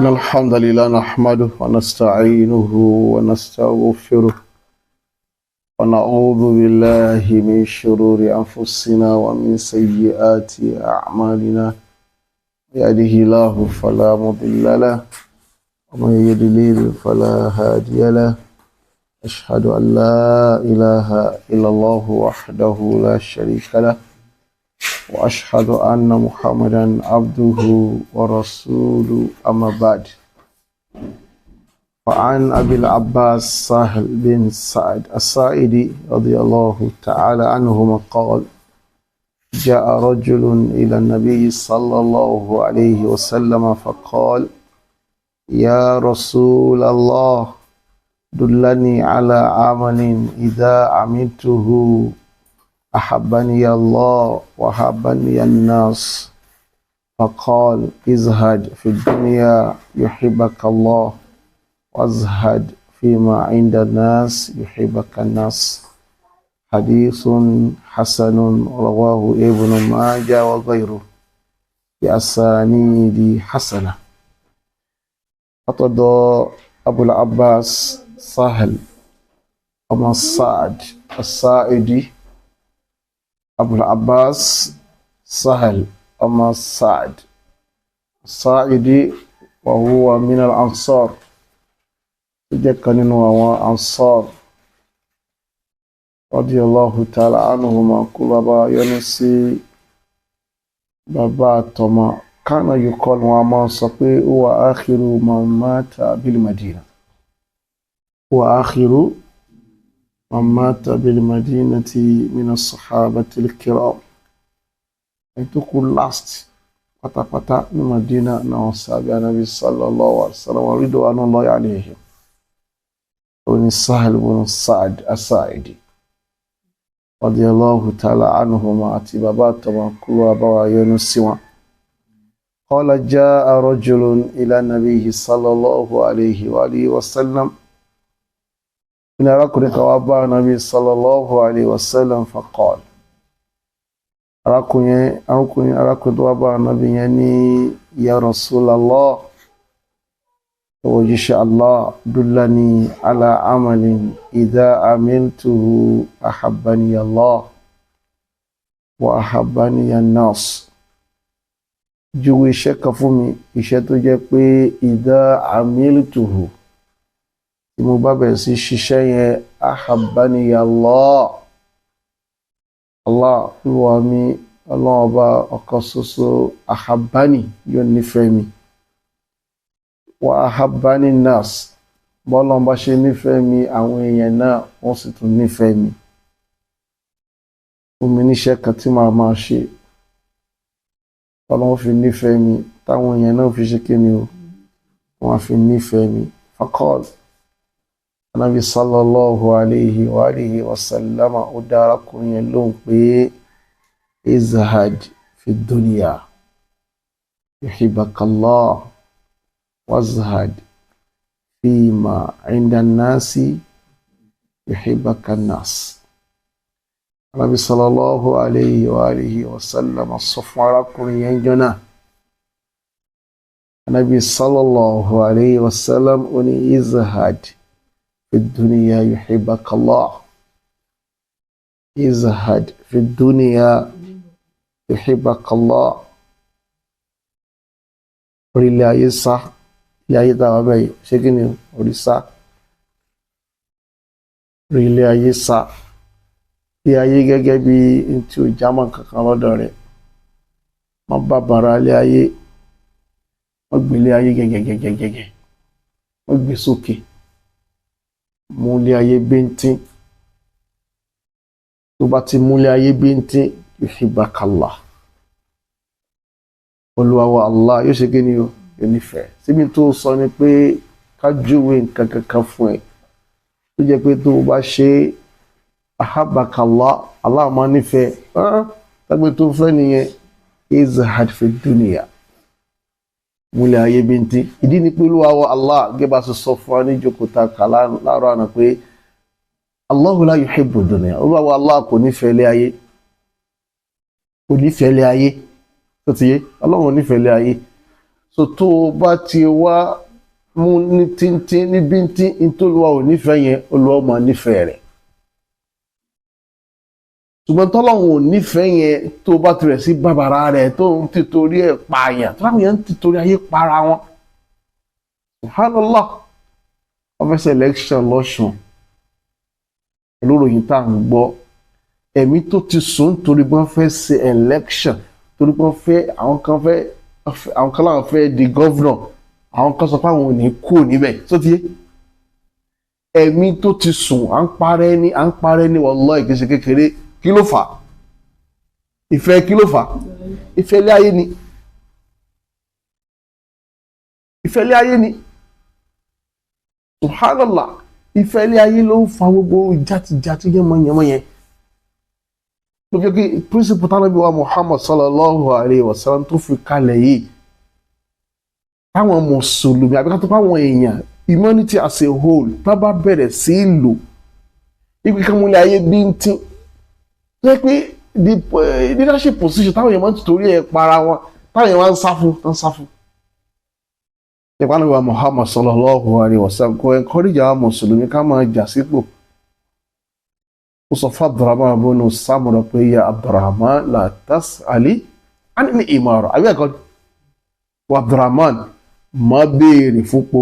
إن الحمد لله نحمده ونستعينه ونستغفره ونعوذ بالله من شرور أنفسنا ومن سيئات أعمالنا يهده الله فلا مضل له ومن يضلل فلا هادي له أشهد أن لا إله إلا الله وحده لا شريك له وأشهد أن محمدا عبده ورسوله أما بعد فعن أبي العباس سهل بن سعد الساعدي رضي الله تعالى عنهما قال جاء رجل إلى النبي صلى الله عليه وسلم فقال يا رسول الله دلني على عمل إذا عملته أحبني الله وأحبني الناس فقال ازهد في الدنيا يحبك الله وازهد فيما عند الناس يحبك الناس حديث حسن رواه ابن ماجه وغيره بأسانيد حسنة. أطد أبو العباس سهل أما سعد الساعدي أبو العباس سهل أما سعد الساعدي وهو من الأنصار جكنن وهو أنصار رضي الله تعالى عنهما كل با ينسي بابا توما كان يقول وما صفي هو آخر من مات بالمدينة وآخر من مات بالمدينة من الصحابة الكرام تقول last pátápátá ní Madina náà sàbí Ànábì sallallahu alaihi wasallam wa ridwanullahi alaihim oní Sahal ibn Sa'd as-Sa'idi radiyallahu ta'ala anhuma àti bàbá àtọmọ kúrò àbáwá yọ́nú sí wọn. Qala ja'a rajulun ila nabiyyi sallallahu alaihi wa alihi wasallam من أراكم كوابا النبي صلى الله عليه وسلم فقال أراكم كوابا النبي يعني يا رسول الله وجيش الله دلني على عمل إذا عملته أحبني الله وأحبني الناس جوي شك فمي إشتو جاكوي إذا عملته mo bá bẹ̀rẹ̀ sí ṣiṣẹ́ yẹn ahabbani Allah olúwa mi ọlọ́run ọba ọ̀kan ṣoṣo ahabbani yóò nífẹ̀ẹ́ mi wa ahabbani nas bọ́lọ́n bá ṣe nífẹ̀ẹ́ mi àwọn èèyàn náà wọ́n sì tún nífẹ̀ẹ́ mi fún mi níṣẹ́ kan tí màá máa ṣe ọlọ́run fi nífẹ̀ẹ́ mi táwọn èèyàn náà fi ṣe kí ni o wọ́n fi nífẹ̀ẹ́ mi faqal Ànábì sallallahu alayhi wa alihi wa sallama ó dára kùnrin yẹn lóhùn pé izhad fi dunya yuhibbakallah wazhad fima inda nasi yuhibbaka nas. Ànábì sallallahu alayhi wa alihi wa sallama sọ fún arákùnrin yẹn jọ́nà. Ànábì sallallahu alayhi wa sallam ó ní izhad في الدنيا يحبك الله ازهد في الدنيا يحبك الله orílẹ̀ ayé sá ilé ayé tàwà bẹ́ẹ̀ ṣé kí ni orí sá orílẹ̀ ayé sá ilé ayé gẹ́gẹ́ bí tí ò jámọ́ kankan lọ́dọ̀ rẹ̀ má bàbàrà ilé ayé wọ́n gbé ilé ayé gẹ́gẹ́gẹ́gẹ́gẹ́ wọ́n gbé sókè múlé ayé bíntín tó bá ti múlé ayé bíntín yuhibbakallah Olúwa wa Allah yóò ṣe gẹ́ni o yóò nífẹ̀ẹ́ síbi tó sọ ni pé kájúwe nǹkan kankan fún ẹ tó jẹ́ pé tó bá ṣe ahabbakallah Allah máa nífẹ̀ẹ́ tágbé tó fẹ́ nìyẹn izhad fi dunya múlẹ̀ ayé bíntín ìdí ni pé Olúwa wa Allah gẹ́gẹ́ bá ṣe sọ fún wa ní jókòó kà láàárọ̀ àná pé Allahu la yuhibbu dunya Olúwa wa Allah kò nífẹ̀ẹ́ ilé ayé tó ti yé Ọlọ́run nífẹ̀ẹ́ ilé ayé so tó o bá ti wá mú ní tíntín ní bíntín ìtòlúwa ò nífẹ̀ẹ́ yẹn Olúwa máa nífẹ̀ẹ́ rẹ̀ ṣùgbọ́n tọ́lọ́run ò nífẹ̀ẹ́ yẹn tó bá tirẹ̀ sí bàbàrà rẹ̀ tó ń tìtorí ẹ̀ pààyàn tó láwọn yẹn ń tìtorí ayé para wọn subhanallah wọ́n fẹ́ ṣe election lọ́sùn olóròyìn tá à ń gbọ́ ẹ̀mí tó ti sùn torí wọ́n fẹ́ ṣe election torí wọ́n fẹ́ àwọn kan láwọn fẹ́ di governor àwọn kan sọ pé àwọn ò ní kú níbẹ̀ tó ti yé ẹ̀mí tó ti sùn à ń parẹ́ ní wallahi kìí ṣe kékeré kí ló fà á ìfẹ́ kí ló fà á ìfẹ́ ilé ayé ni ìfẹ́ ilé ayé ni subhanallah ìfẹ́ ilé ayé ló ń fa gbogbo játijàti yẹmọ yẹn ló fi kí principle tánàbí wa Muhammad sallallahu alayhi wa sallam tó fi kalẹ̀ yìí táwọn mùsùlùmí àbíká tó fáwọn èèyàn humanity as a whole tá bá bẹ̀rẹ̀ sí í lò ibi kan múlẹ̀ ayé bíntín jẹ́ pé the leadership position táwọn èèyàn máa ń torí ẹ̀ para wọn táwọn èèyàn máa ń sá fún ìpánà wa Muhammad sallallahu alayhi wa sallam kò encourage àwọn mùsùlùmí ká máa jà sípò ó sọ fún Abdurrahman ibn Samura pé ya Abdurrahman la tas'ali anil imara àbí ẹ̀kọ́ wa Abdurrahman má béèrè fúnpò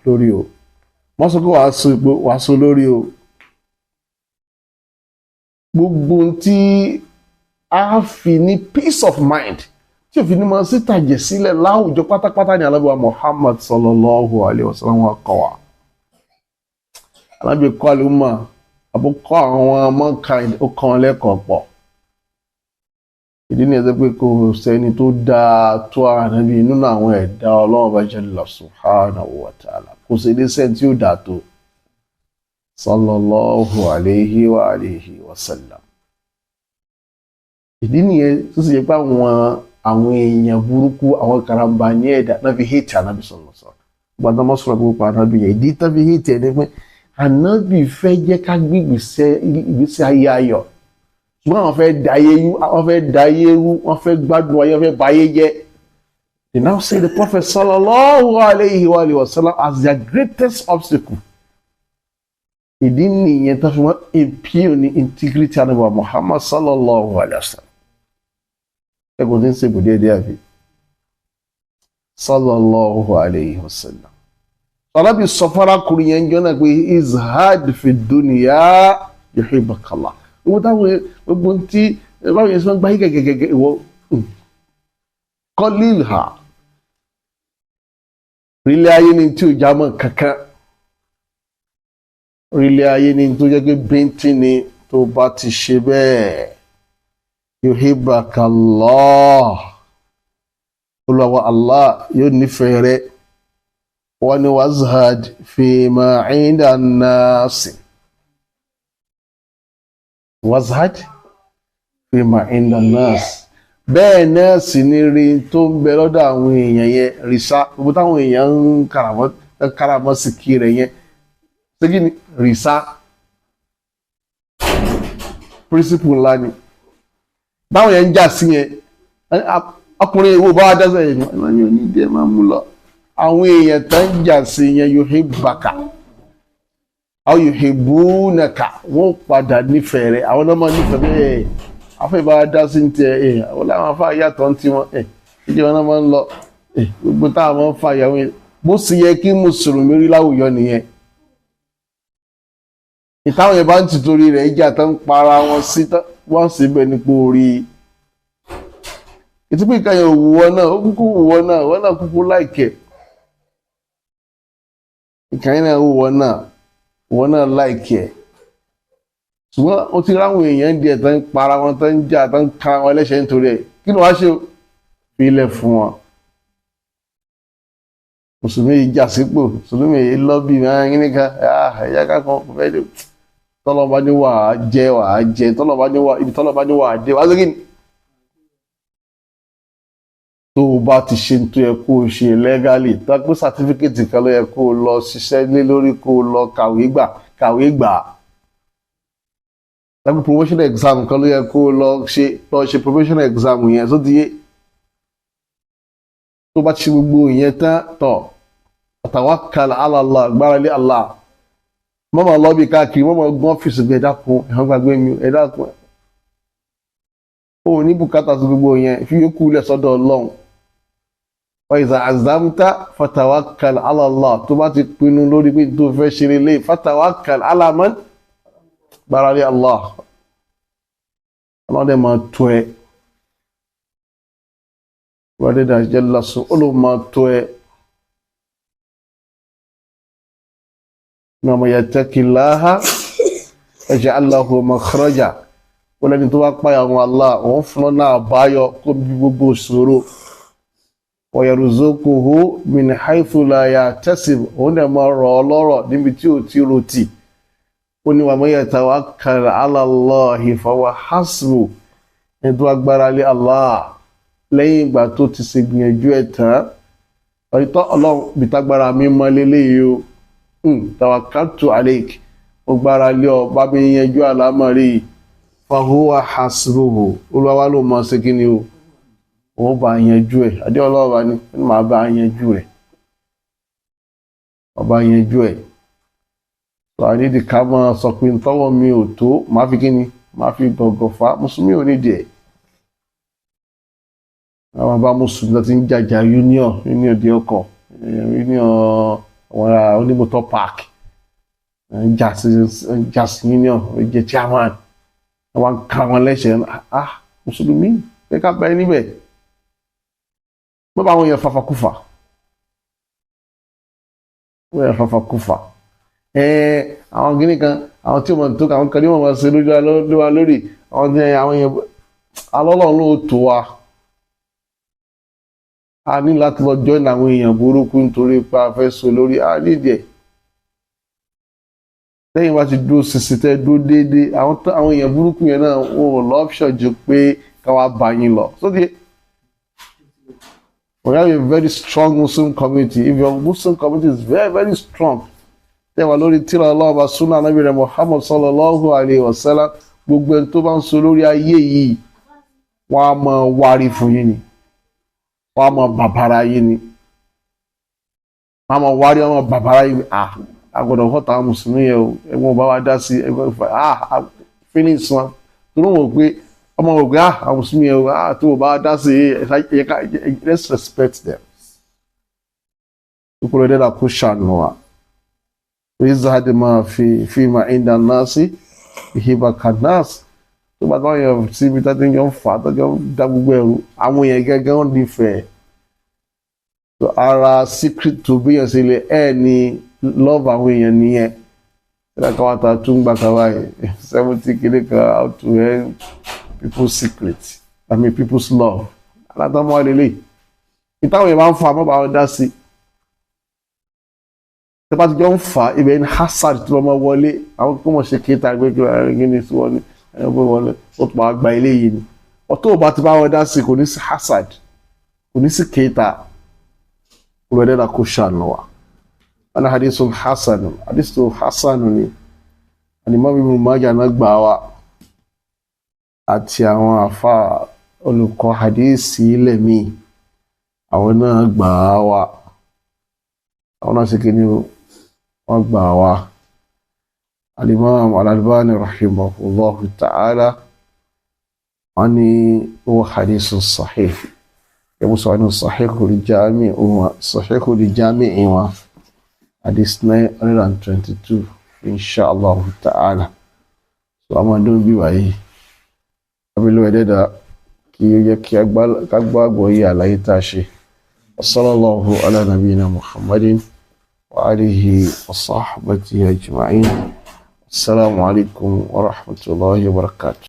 lórí o má sọ pé wàá so lórí o gbogbo tí a fi ní peace of mind tí òfin ní máa sí tàjẹ̀ sílẹ̀ láwùjọ pátápátá ní alábíwá Muhammad sallallahu alayhi wa sallam wa kọ́ wa alábí kọ́ alúmọ̀ àbúkọ́ àwọn mankind ó kàn lẹ́kọ̀ọ́ pọ̀ ìdí ni ẹ̀sẹ̀ pé kò sẹ́ni tó dáa tó ànábì nínú àwọn ẹ̀dá Ọlọ́run bá jalla subhanahu wa ta'ala kò sí ilé sẹ́ni tí ó dáa tó sallallahu alayhi wa alihi wa sallam ìdí nìyẹn tó sì yẹ pé àwọn èèyàn burúkú àwọn karamba ní ẹ̀dá náà fi hate ànábì sallallahu alaihi wasallam gbàdá mọ́ sọ̀rọ̀ gbogbo ànábì yẹn ìdí tó fi hate ẹ̀ ní pé ànábì fẹ́ jẹ́ ká gbé ìgbésí ayé ayọ̀ ṣùgbọ́n àwọn fẹ́ dayé rú wọ́n fẹ́ gbádùn ayé wọ́n fẹ́ bayé jẹ́ they now say the Prophet sallallahu alayhi wa sallam as their greatest obstacle ìdí nìyẹn tó fi wọ́n impugn ní integrity ànábì wa Muhammad sallallahu alayhi wa sallam ẹgbọ́n tí ń ṣe bùdé dé àbí sallallahu alayhi wa sallam alábi sọ fárákùnrin yẹn jọ náà pé izhad fi dunya yuhibbukallah owó táwọn gbogbo tí báwọn yẹn sọ gbáyé gẹ́gẹ́gẹ́ ìwọ qalilha rílé ayé ni tí ò já mọ́ kankan rílé ayé ni tó jẹ́ pé bíntín ni tó bá ti ṣe bẹ́ẹ̀ yuhibbukallah olùwàwọ̀ Allah yóò nífẹ̀ẹ́ rẹ̀ wọ́n ni wazhad fima inda nasi wazhad fima inda nasi bẹ́ẹ̀ náà sì ni rí tó ń bẹ lọ́dọ̀ àwọn èèyàn yẹn rìsá gbogbo táwọn èèyàn ń karamọ́ sí kí rẹ̀ yẹn ṣégí ni rìsá principle ńlá ni báwọn yẹn ń jà sí yẹn ọkùnrin ìwò bá wá dẹ́sẹ̀ yẹn ẹ̀mọ́ ní onídìí ẹ̀ máa mú lọ àwọn èèyàn tó ń jà sí yẹn yuhibbaka àwọn yuhibbunaka wọ́n padà nífẹ̀ẹ́ rẹ̀ àwọn náà máa nífẹ̀ẹ́ bẹ́ẹ̀ afẹ́ bá dá sí ní tiẹ̀ àwọn làwọn afá yàtọ̀ ń tiwọn ìjọba náà máa ń lọ gbogbo táwọn máa ń fa ìyàwó yẹn bó sì yẹ kí mùsùlùmí rí láwùjọ nìyẹn ìtàwọn yẹn bá ń tìtorí rẹ̀ ìjà tó ń para wọn sí wọ́n sì bẹ̀ nípò orí ìtìpé ìkànnì òwúwọ́ náà ó kúkú wúwọ́ náà wọ́n náà kúkú láìkẹ̀ ìkànnì náà wúwọ́ náà láìkẹ̀ ṣùgbọ́n ó ti ráwọn èèyàn díẹ̀ tó ń para wọn tó ń jà tó ń ka wọn ẹlẹ́ṣẹ̀ nítorí ẹ̀ kí ló wá ṣe fi ilẹ̀ fún wọn mùsùlùmí yìí jà sípò mùsùlùmí yìí lọ́bì mẹ́rin nìkan ẹ̀yà kankan fẹ́ dé tọ́lọ́ba ní wà á jẹ tọ́lọ́ba ní wà á dé wá sí kí ni tó o bá ti ṣe tó yẹ kó o ṣe lẹ́gálì tó a pé sátífíkẹ́tì kan ló yẹ kó o lọ ṣiṣẹ́ lé lórí kó o lọ kàwé gbà lápẹ́ promotion exam kan ló yẹ kó o lọ ṣe promotion exam yẹn tó ti yé tó bá ti ṣe gbogbo ìyẹn tán tọ̀ tawakkal ala Allah gbára lé Allah mọ́mọ́ lọ́bì káàkiri mọ́mọ́ gán ọ́fíìsì gbé ẹ̀dákun ẹ̀hán gbàgbé mi ẹ̀dákun ó ní bùkátà sí gbogbo yẹn fi yókù lẹ̀ sọ́dọ̀ Ọlọ́run wa iza azamta fatawakkal ala Allah tó bá ti pinnu lórí pé tó fẹ́ ṣe lé fatawakkal ala man gbára lé Allah ọlọ́dẹ máa tó ẹ wọ́n dá jẹ́ lásán ó ló máa tó ẹ ma yattaqillaha yaj'al lahu makhraja wọ́n lẹ́ni tó bá páyà wọn Allah wọ́n fún ọ́nà àbáyọ kó bí gbogbo ìṣòro wa yarzuquhu min haythu la yahtasib òun dẹ̀ máa rọ̀ ọ́ lọ́rọ̀ níbi tí ò ti rò tì ó ní wa man yatawakkal ala Allahi fahuwa hasbuh ẹni tó agbára lé Allah lẹ́yìn ìgbà tó ti ṣe gbìyànjú ẹ̀ tán ọ̀yítọ́ Ọlọ́run bí tágbára mi mọ́ lélẹ́yìí o tawakkaltu alayk ó gbára lé ọ bá mi yanjú àlámọ̀rí fahuwa hasbuhu olúwa ló mọ̀ sí kí ni o wọ́n bá yanjú ẹ̀ adé ọlọ́ọ̀bá ní màá bá yanjú ẹ̀ ọba yanjú ẹ̀ tó ànídìí ká máa sọ pé tọ́wọ́ mi ò tó máa fi kí ni máa fi gọ̀gọ̀ fa mùsùlùmí ò nídìí ẹ̀ àwọn bá mùsùlùmí tó ti ń jàjà union di ọkọ̀ union àwọn onímọ̀tò park jazz union jẹ́ chairman àwọn ká wọn lẹ́sẹ̀ mùsùlùmí pé ká bẹ́ẹ̀ níbẹ̀ bá wọn yẹn fafakúfà àwọn gíní kan àwọn tí wọ́n tó àwọn kan ní wọ́n máa ṣe lórí àwọn yẹn alọ́lọ́run ló tó wa a ní láti lọ join àwọn èèyàn burúkú nítorí pé a fẹ́ so lórí a nídìí ẹ̀ lẹ́yìn wá ti dúró sísítẹ́ dúró déédéé àwọn èèyàn burúkú yẹn náà wọn ò lọ́pṣọ̀ ju pé káwá bá yín lọ sóde we have a very strong Muslim community if your Muslim community is very very strong tẹ́wà lórí tírà ọlọ́ọ̀bá súnà Ànábì rẹ̀ Muhammad sallallahu alayhi wa sallam gbogbo ẹni tó bá ń so lórí ayé yìí wọ́n á máa wárí fún yín ni wọ́n á máa bàbára yín ni wọ́n á máa wárí wọ́n á máa bàbára yín ni agbọ́dọ̀ họ́ta àwọn mùsùlùmí yẹn o ẹ̀wọ̀n bá wa dá sí ẹgbẹ́ ìfà feelings wọn tó ló wọ̀ pé ọmọ wọ̀ pé àwọn mùsùlùmí yẹn o tó bá wa dá sí let's respect them. ìkúrò dẹ́dà kó ṣàánú wa. ويزهد ما فيما عند الناس يهبك الناس tó bá táwọn èèyàn síbi tá ti ń jọ ń fà tó jọ ń dá gbogbo ẹrù àwọn èèyàn gẹ́gẹ́ wọn nífẹ̀ẹ́ ara secret tó bíyàn sí ilé ní love àwọn èèyàn nìyẹn ẹ̀dá kan wá ta tún gbà kan báyìí 70 kìíní kan how to earn people's secret people's love alátọ́mọ́ wa lélẹ̀ ìtàwọn èèyàn máa ń fa àmọ́ bá wọn dá sí tẹ́pá ti jọ ń fà á ibẹ̀ ní hazard tí wọ́n máa wọlé àwọn kó mọ̀ ṣe kéta gbé kí wọ́n ní sí wọn ní ẹgbẹ́ wọlé ó tún máa gba ilé yìí ni ọ̀tọ́ ò bá ti bá wọn dá sí kò ní sí hazard kò ní sí kéta olùwẹ̀dẹ́dà kò ṣàánú wa wọn ní hadithun hasan ni Imam Ibn Majah náà gbà wá àti àwọn àfa olùkọ́ hadisi ilẹ̀ míì àwọn náà gbà wá àwọn náà sì kí ni wọ́n gbà wá al-Imam Al-Albani rahimahullahu ta'ala wọ́n ní huwa hadithun sahih yẹ́bù sọ ní Sahihul Jami' wọn hadith 922 inshallah ta'ala so a máa dún bí wáyé abilú ẹ̀dẹ́dà kí ó yẹ kí agbágbọ́ yí àlàyé tá a ṣe sallallahu ala nabiyina Muhammadin وآله وصحبه أجمعين السلام عليكم ورحمة الله وبركاته